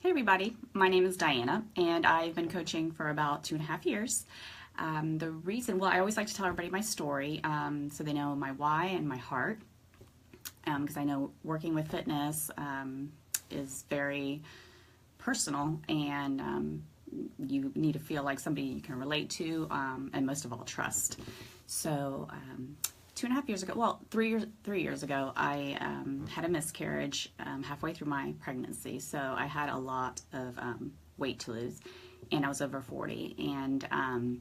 Hey everybody, my name is Diana and I've been coaching for about 2.5 years. I always like to tell everybody my story so they know my why and my heart, because I know working with fitness is very personal, and you need to feel like somebody you can relate to, and most of all trust. So 2.5 years ago, well, 3 years ago, I had a miscarriage halfway through my pregnancy. So I had a lot of weight to lose, and I was over 40. And I'm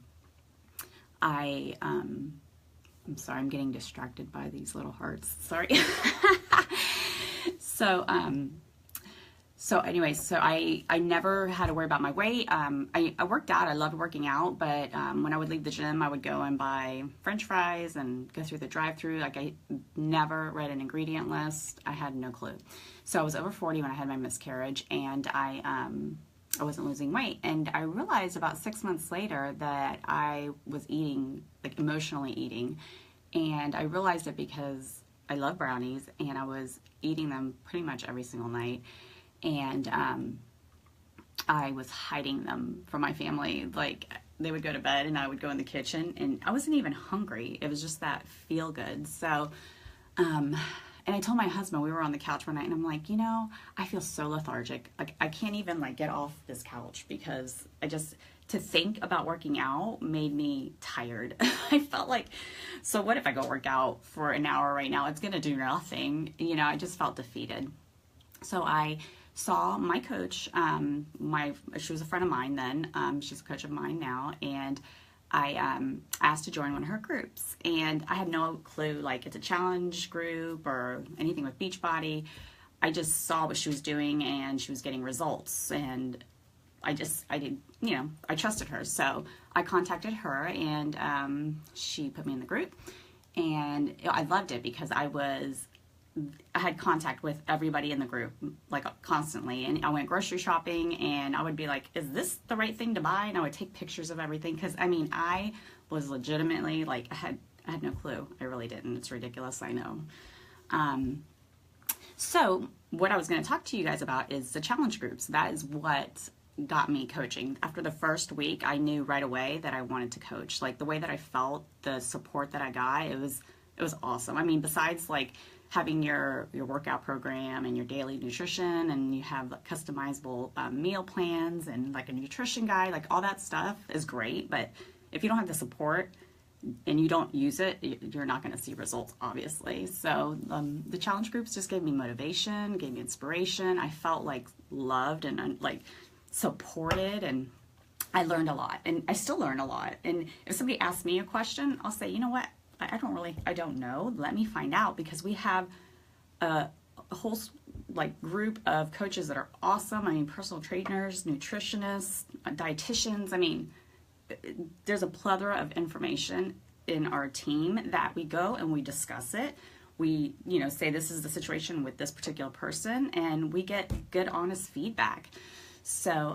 sorry, I'm getting distracted by these little hearts. Sorry. So, I never had to worry about my weight. I worked out. I loved working out, but when I would leave the gym, I would go and buy French fries and go through the drive-through. Like, I never read an ingredient list. I had no clue. So I was over 40 when I had my miscarriage, and I wasn't losing weight. And I realized about 6 months later that I was eating, like emotionally eating, and I realized it because I love brownies, and I was eating them pretty much every single night. And I was hiding them from my family. Like, they would go to bed and I would go in the kitchen and I wasn't even hungry. It was just that feel good. So, and I told my husband, we were on the couch one night, and I'm like, I feel so lethargic. Like, I can't even get off this couch because to think about working out made me tired. I felt like, so what if I go work out for an hour right now? It's going to do nothing. I just felt defeated. So I saw my coach. She was a friend of mine then. She's a coach of mine now, and I asked to join one of her groups. And I had no clue, like, it's a challenge group or anything with Beachbody. I just saw what she was doing, and she was getting results, and I trusted her. So I contacted her, and she put me in the group, and I loved it because I had contact with everybody in the group, like, constantly. And I went grocery shopping, and I would be like, is this the right thing to buy? And I would take pictures of everything, because I was legitimately like, I had no clue. I really didn't. It's ridiculous, I know. So what I was going to talk to you guys about is the challenge groups. That is what got me coaching. After the first week, I knew right away that I wanted to coach. Like, the way that I felt, the support that I got, it was awesome. I mean, besides like having your workout program and your daily nutrition, and you have like customizable meal plans and like a nutrition guide, like all that stuff is great. But if you don't have the support and you don't use it, you're not going to see results, obviously. So the challenge groups just gave me motivation, gave me inspiration. I felt like loved and like supported, and I learned a lot, and I still learn a lot. And if somebody asks me a question, I'll say, you know what? I don't know. Let me find out, because we have a whole like group of coaches that are awesome. I mean, personal trainers, nutritionists, dietitians. I mean, there's a plethora of information in our team that we go and we discuss it. We, say this is the situation with this particular person, and we get good, honest feedback. So,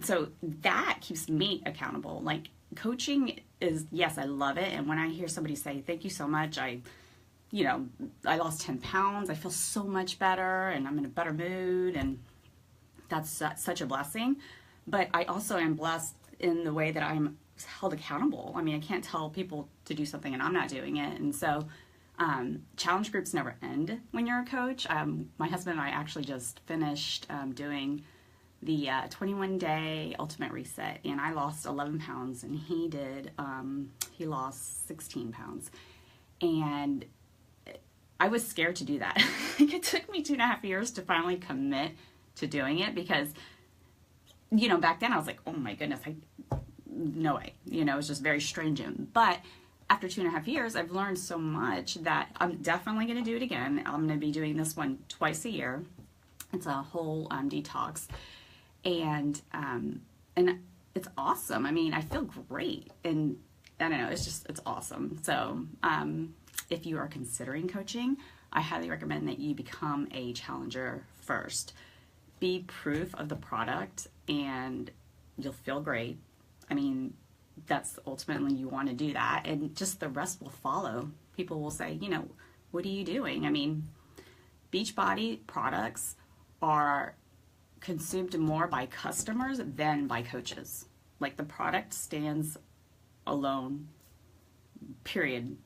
so that keeps me accountable. Like, coaching is, yes, I love it. And when I hear somebody say, thank you so much, I lost 10 pounds, I feel so much better, and I'm in a better mood, and that's such a blessing. But I also am blessed in the way that I'm held accountable. I mean, I can't tell people to do something and I'm not doing it. And so challenge groups never end when you're a coach. My husband and I actually just finished doing the 21-day ultimate reset, and I lost 11 pounds, and he lost 16 pounds. And I was scared to do that. It took me 2.5 years to finally commit to doing it, because, back then I was like, oh my goodness, no way. It was just very stringent. But after 2.5 years, I've learned so much that I'm definitely going to do it again. I'm going to be doing this one twice a year. It's a whole detox. And it's awesome. I mean, I feel great, and I don't know, it's awesome. So, if you are considering coaching, I highly recommend that you become a challenger first. Be proof of the product, and you'll feel great. I mean, that's ultimately, you want to do that, and just the rest will follow. People will say, what are you doing? I mean, Beachbody products are consumed more by customers than by coaches. Like the product stands alone, period.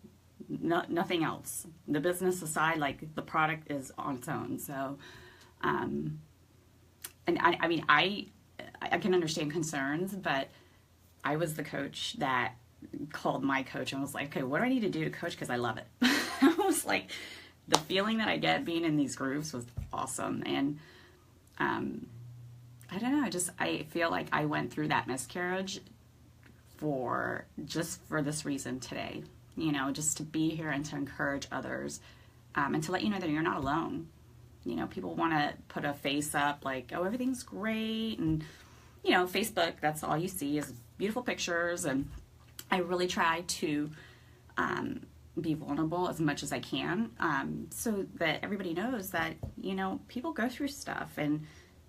Nothing else. The business aside, like the product is on its own. So, and I mean, I can understand concerns, but I was the coach that called my coach and was like, okay, what do I need to do to coach? Because I love it. I was like, the feeling that I get being in these groups was awesome. And I don't know, I feel like I went through that miscarriage for this reason today. You know, just to be here and to encourage others, and to let you know that you're not alone. You know, people want to put a face up like, oh, everything's great. And, you know, Facebook, that's all you see is beautiful pictures. And I really try to be vulnerable as much as I can, so that everybody knows that, you know, people go through stuff and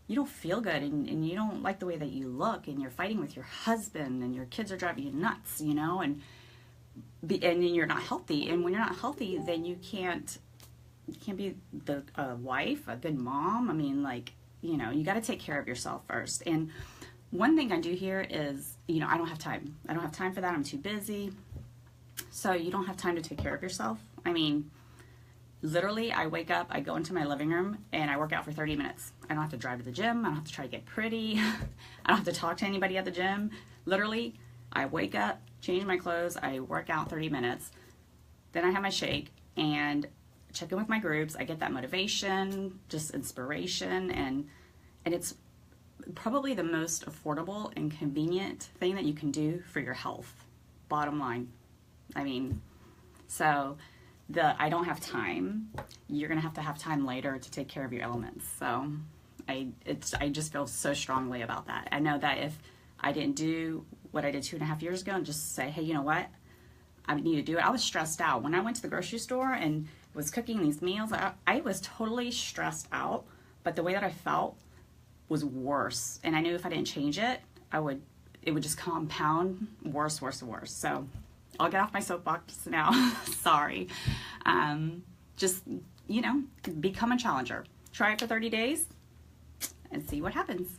you don't feel good, and you don't like the way that you look, and you're fighting with your husband, and your kids are driving you nuts, you know, and you're not healthy. And when you're not healthy, then you can't be the wife, a good mom. I mean, like, you know, you got to take care of yourself first. And one thing I do here is, you know, I don't have time. I don't have time for that. I'm too busy. So you don't have time to take care of yourself. I mean, literally, I wake up, I go into my living room, and I work out for 30 minutes. I don't have to drive to the gym. I don't have to try to get pretty. I don't have to talk to anybody at the gym. Literally, I wake up, change my clothes, I work out 30 minutes. Then I have my shake and check in with my groups. I get that motivation, just inspiration, and it's probably the most affordable and convenient thing that you can do for your health. Bottom line. I mean, so I don't have time. You're gonna have to have time later to take care of your elements. So I just feel so strongly about that. I know that if I didn't do what I did 2.5 years ago and just say, hey, you know what, I need to do it. I was stressed out when I went to the grocery store and was cooking these meals. I was totally stressed out, but the way that I felt was worse. And I knew if I didn't change it, it would just compound worse. So I'll get off my soapbox now. Sorry. Just, you know, become a challenger. Try it for 30 days and see what happens.